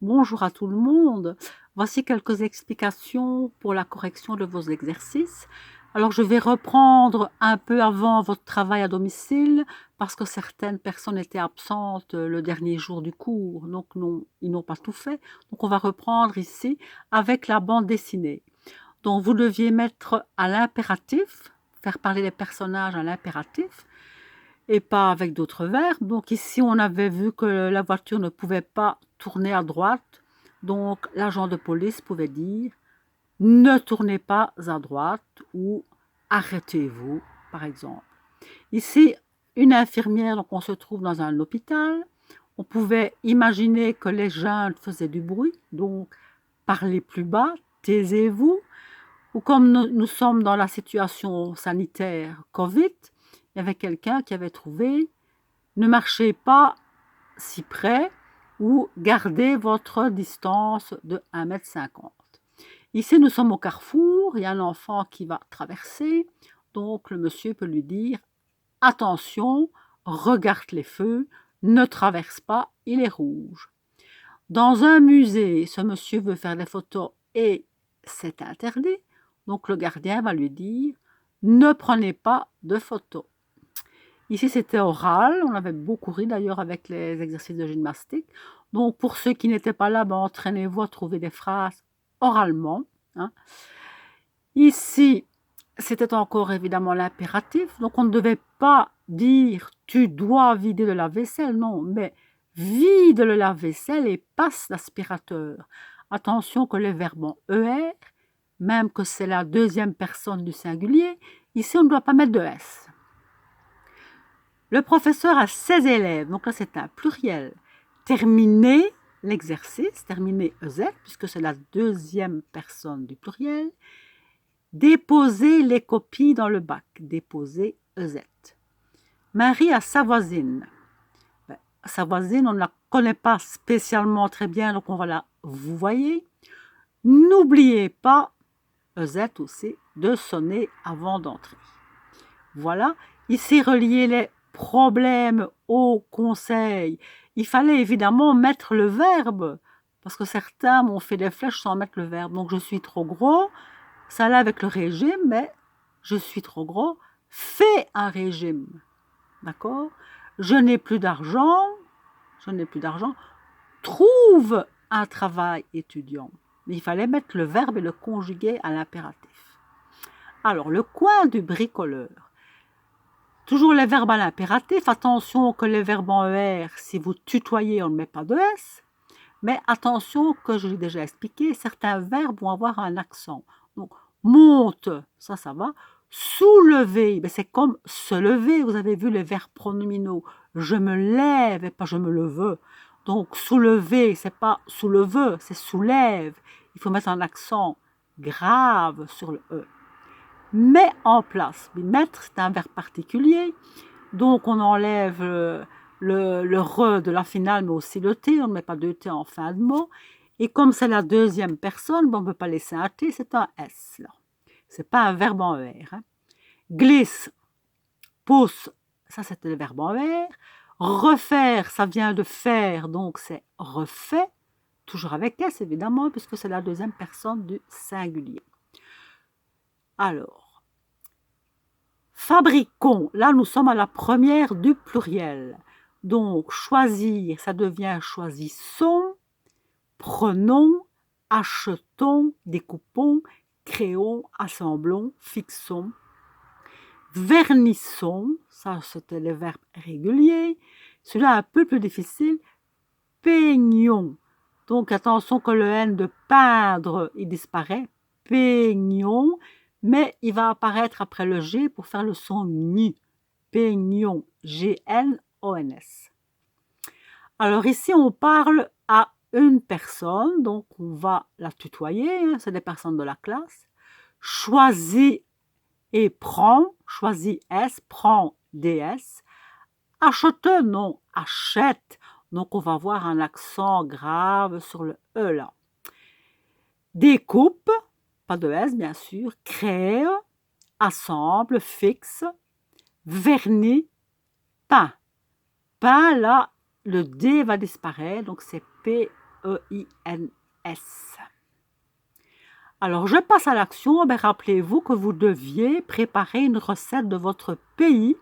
Bonjour à tout le monde. Voici quelques explications pour la correction de vos exercices. Alors, je vais reprendre un peu avant votre travail à domicile parce que certaines personnes étaient absentes le dernier jour du cours, donc ils n'ont pas tout fait. Donc, on va reprendre ici avec la bande dessinée. Donc, vous deviez mettre à l'impératif, faire parler les personnages à l'impératif et pas avec d'autres verbes. Donc ici, on avait vu que la voiture ne pouvait pas tourner à droite. Donc l'agent de police pouvait dire ne tournez pas à droite ou arrêtez-vous, par exemple. Ici, une infirmière, donc on se trouve dans un hôpital. On pouvait imaginer que les jeunes faisaient du bruit, donc parlez plus bas, taisez-vous. Ou comme nous sommes dans la situation sanitaire Covid, il y avait quelqu'un qui avait trouvé ne marchez pas si près ou gardez votre distance de 1,50 m. Ici, nous sommes au carrefour, il y a un enfant qui va traverser, donc le monsieur peut lui dire « Attention, regarde les feux, ne traverse pas, il est rouge ». Dans un musée, ce monsieur veut faire des photos et c'est interdit, donc le gardien va lui dire « Ne prenez pas de photos ». Ici, c'était oral. On avait beaucoup ri d'ailleurs avec les exercices de gymnastique. Donc, pour ceux qui n'étaient pas là, ben, entraînez-vous à trouver des phrases oralement, hein. Ici, c'était encore évidemment l'impératif. Donc, on ne devait pas dire « tu dois vider le lave-vaisselle ». Non, mais vide le lave-vaisselle et passe l'aspirateur. Attention que les verbes en ER, même que c'est la deuxième personne du singulier, ici, on ne doit pas mettre de S. Le professeur a 16 élèves, donc là c'est un pluriel. Terminez l'exercice, terminez EZ, puisque c'est la deuxième personne du pluriel. Déposez les copies dans le bac, déposez EZ. Marie a sa voisine. Sa voisine, on ne la connaît pas spécialement très bien, donc on va la vous voyez. N'oubliez pas, EZ aussi, de sonner avant d'entrer. Voilà, ici relier les problème au conseil, il fallait évidemment mettre le verbe, parce que certains m'ont fait des flèches sans mettre le verbe. Donc, je suis trop gros, ça allait avec le régime, mais je suis trop gros, fais un régime. D'accord? Je n'ai plus d'argent, trouve un travail étudiant. Mais il fallait mettre le verbe et le conjuguer à l'impératif. Alors, le coin du bricoleur. Toujours les verbes à l'impératif. Attention que les verbes en ER, si vous tutoyez, on ne met pas de S. Mais attention que je l'ai déjà expliqué, certains verbes vont avoir un accent. Donc, monte, ça va. Soulever, c'est comme se lever. Vous avez vu les verbes pronominaux. Je me lève et pas je me leve. Donc, soulever, c'est pas souleve, c'est soulève. Il faut mettre un accent grave sur le E. Met en place. Mettre, c'est un verbe particulier. Donc, on enlève le re de la finale, mais aussi le t. On ne met pas de t en fin de mot. Et comme c'est la deuxième personne, on ne peut pas laisser un t, c'est un s. Ce n'est pas un verbe en ER. Hein. Glisse, pousse, ça c'était le verbe en ER. Refaire, ça vient de faire, donc c'est refait. Toujours avec s, évidemment, puisque c'est la deuxième personne du singulier. Alors, fabriquons, là nous sommes à la première du pluriel. Donc, choisir, ça devient choisissons, prenons, achetons, découpons, créons, assemblons, fixons. Vernissons, ça c'était le verbe régulier. Celui-là un peu plus difficile. Peignons. Donc, attention que le N de peindre, il disparaît. Peignons. Mais il va apparaître après le G pour faire le son ni. Peignons, G-N-O-N-S. Alors ici, on parle à une personne, donc on va la tutoyer, hein, c'est des personnes de la classe. Choisis et prends, choisis S, prends DS. Achète, non, achète. Donc on va avoir un accent grave sur le E là. Découpe, pas de S bien sûr, crée, assemble, fixe, vernis, peint. Peint, là, le D va disparaître, donc c'est P E-I-N-S. Alors, je passe à l'action. Rappelez-vous que vous deviez préparer une recette de votre pays.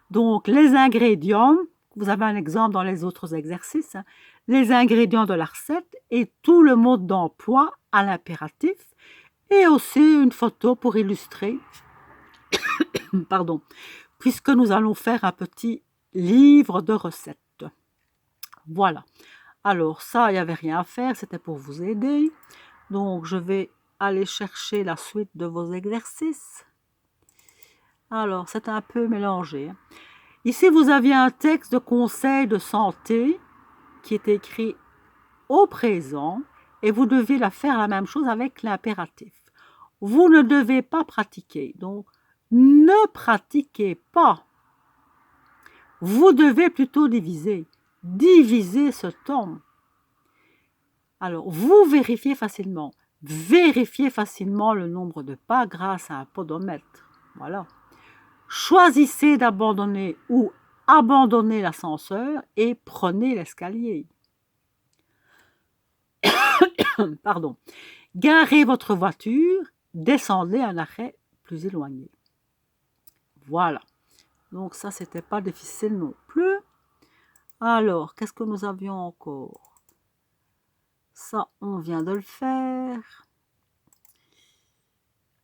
Donc, les ingrédients, vous avez un exemple dans les autres exercices, hein, les ingrédients de la recette et tout le mode d'emploi à l'impératif et aussi une photo pour illustrer, pardon, puisque nous allons faire un petit livre de recettes. Voilà. Alors, ça, il n'y avait rien à faire, c'était pour vous aider. Donc, je vais aller chercher la suite de vos exercices. Alors, c'est un peu mélangé. Ici, vous aviez un texte de conseil de santé qui est écrit au présent et vous devez faire la même chose avec l'impératif. Vous ne devez pas pratiquer, donc ne pratiquez pas. Vous devez plutôt diviser. Diviser ce temps. Alors, vous vérifiez facilement. Vérifiez facilement le nombre de pas grâce à un podomètre. Voilà. Choisissez d'abandonner ou abandonnez l'ascenseur et prenez l'escalier. Pardon. Garez votre voiture, descendez à un arrêt plus éloigné. Voilà. Donc ça, c'était pas difficile non plus. Alors, qu'est-ce que nous avions encore? Ça, on vient de le faire.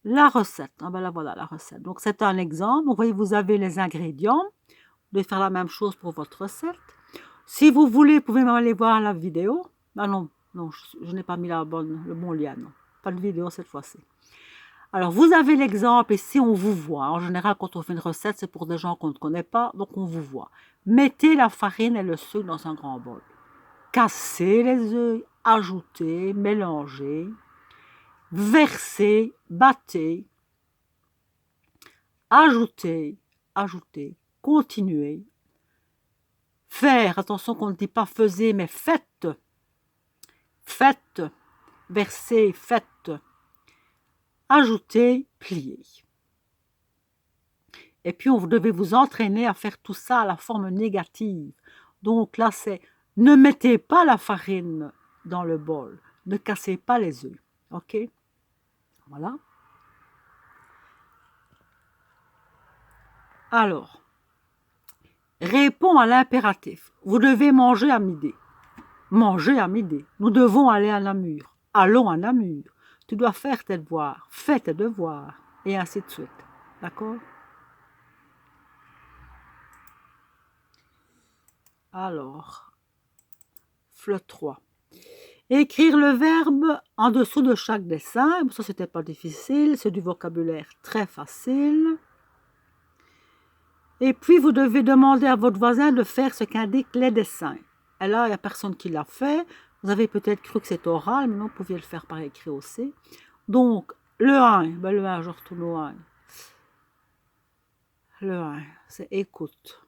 La recette. Ah ben là, voilà la recette. Donc, c'est un exemple. Vous voyez, vous avez les ingrédients. Vous devez faire la même chose pour votre recette. Si vous voulez, vous pouvez même aller voir la vidéo. Ah non, je n'ai pas mis le bon lien. Non. Pas de vidéo cette fois-ci. Alors, vous avez l'exemple ici, on vous voit. En général, quand on fait une recette, c'est pour des gens qu'on ne connaît pas, donc on vous voit. Mettez la farine et le sucre dans un grand bol. Cassez les œufs, ajoutez, mélangez, versez, battez, ajoutez, continuez. Faire, attention qu'on ne dit pas faisez, mais faites. Faites, versez, faites. Ajoutez, pliez. Et puis, vous devez vous entraîner à faire tout ça à la forme négative. Donc là, c'est ne mettez pas la farine dans le bol. Ne cassez pas les œufs. OK? Voilà. Alors, réponds à l'impératif. Vous devez manger à midi. Manger à midi. Nous devons aller à Namur. Allons à Namur. Tu dois faire tes devoirs. Fais tes devoirs. Et ainsi de suite. D'accord? Alors, FLE 3. Écrire le verbe en dessous de chaque dessin. Ça, c'était pas difficile. C'est du vocabulaire très facile. Et puis, vous devez demander à votre voisin de faire ce qu'indiquent les dessins. Et là, il n'y a personne qui l'a fait. Vous avez peut-être cru que c'est oral, mais non, vous pouviez le faire par écrit aussi. Donc, le 1, le 1, je retourne au 1. Le 1, c'est écoute.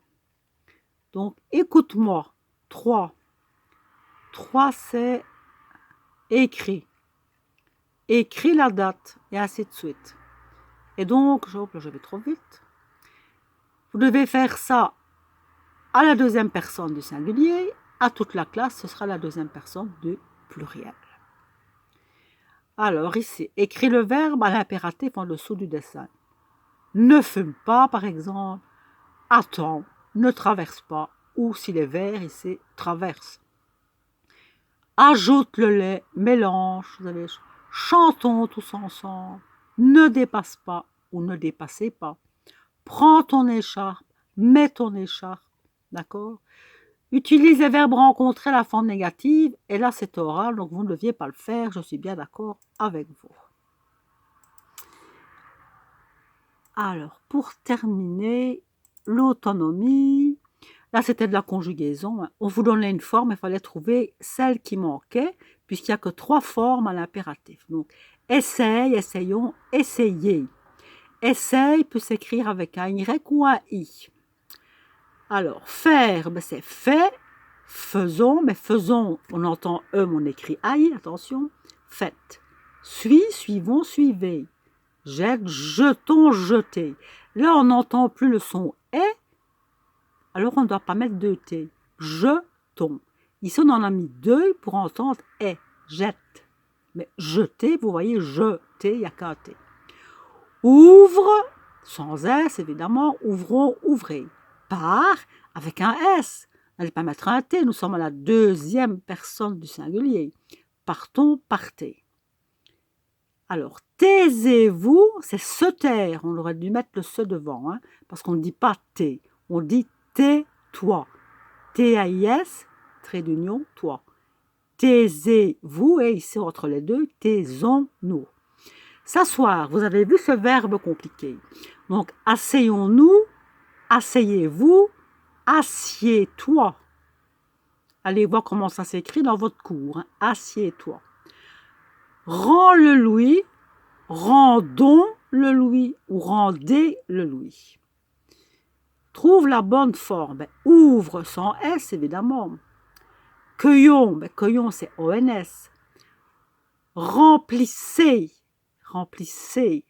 Donc, écoute-moi. 3. 3, c'est écrit. Écris la date, et ainsi de suite. Et donc, je vais trop vite. Vous devez faire ça à la deuxième personne du singulier, à toute la classe, ce sera la deuxième personne du pluriel. Alors ici, écris le verbe à l'impératif en dessous du dessin. Ne fume pas, par exemple. Attends, ne traverse pas. Ou s'il est vert, ici, traverse. Ajoute le lait, mélange. Vous allez, chantons tous ensemble. Ne dépasse pas ou ne dépassez pas. Prends ton écharpe, mets ton écharpe. D'accord? Utilise les verbes rencontrés à la forme négative. Et là, c'est oral, donc vous ne deviez pas le faire. Je suis bien d'accord avec vous. Alors, pour terminer, l'autonomie. Là, c'était de la conjugaison. On vous donnait une forme, il fallait trouver celle qui manquait, puisqu'il n'y a que 3 formes à l'impératif. Donc, essaye, essayons, essayez. Essaye peut s'écrire avec un Y ou un I. Alors, faire, c'est fait, faisons, mais faisons, on entend E, mais on écrit AI, attention. Faites. Suis, suivons, suivez. Jette, jetons, jetez. Là, on n'entend plus le son est, alors on ne doit pas mettre 2 T. Jetons. Ici, on en a mis 2 pour entendre est, jette. Mais jeter, vous voyez, jeter, il n'y a qu'un T. Ouvre, sans S évidemment, ouvrons, ouvrez. Part, avec un S. N'allez pas mettre un T, nous sommes à la 2e personne du singulier. Partons, partez. Alors, taisez-vous, c'est se taire. On aurait dû mettre le se devant, parce qu'on ne dit pas T, on dit tais-toi. T-A-I-S, trait d'union, toi. Taisez-vous, et ici entre les deux, taisons-nous. S'asseoir, vous avez vu ce verbe compliqué. Donc, asseyons-nous, asseyez-vous, assieds-toi. Allez voir comment ça s'écrit dans votre cours. Assieds-toi. Rends le louis, rendons le louis ou rendez le louis. Trouve la bonne forme. Ouvre sans S évidemment. Cueillons, cueillons c'est ONS. Remplissez, remplissez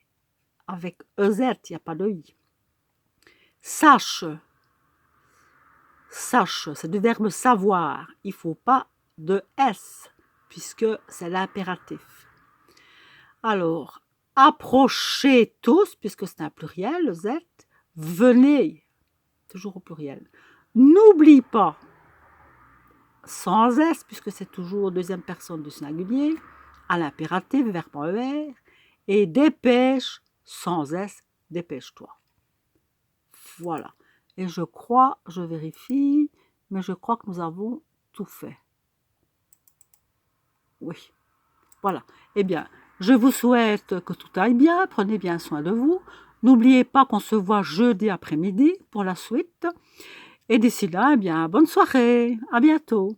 avec EZ, il n'y a pas de I. Sache, sache, c'est du verbe savoir. Il ne faut pas de S, puisque c'est l'impératif. Alors, approchez tous, puisque c'est un pluriel, le Z. Venez, toujours au pluriel. N'oublie pas, sans S, puisque c'est toujours 2e personne du singulier, à l'impératif, verbe en ER, et dépêche, sans S, dépêche-toi. Voilà. Et je crois, je vérifie, mais je crois que nous avons tout fait. Oui. Voilà. Eh bien, je vous souhaite que tout aille bien, prenez bien soin de vous. N'oubliez pas qu'on se voit jeudi après-midi pour la suite. Et d'ici là, eh bien, bonne soirée. À bientôt.